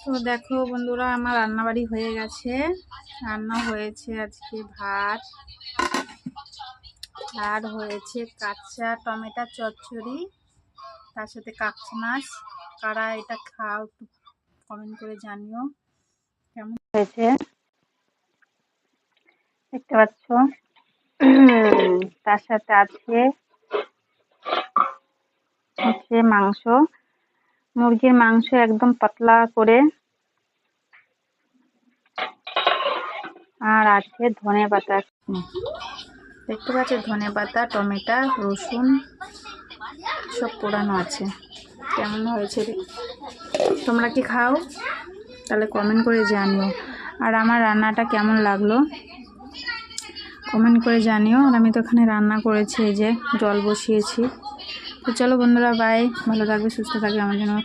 তো দেখো বন্ধুরা, আমার রান্নাবাড়ি হয়ে গেছে। রান্না হয়েছে আজকে ভাত, আর হয়েছে কাঁচা টমেটো চচ্চড়ি, তার সাথে কাঁকড়া মাছ। কারা এটা খাও একটু কমেন্ট করে জানিও কেমন হয়েছে। দেখতে পাচ্ছ, তার সাথে আছে হচ্ছে মাংস, মুরগির মাংস একদম পাতলা করে, আর আছে ধনেপাতা। দেখতে পাচ্ছ ধনেপাতা, টমেটো, রসুন সব পোড়ানো আছে। কেমন হয়েছে তোমরা কি খাও? তাহলে কমেন্ট করে জানিও। আর আমার রান্নাটা কেমন লাগলো কমেন্ট করে জানিও। আর আমি তো এখানে রান্না করেছি, এই যে জল বসিয়েছি। তো চলো বন্ধুরা, বাই, ভালো থাকবে, সুস্থ থাকবে, আমার জন্য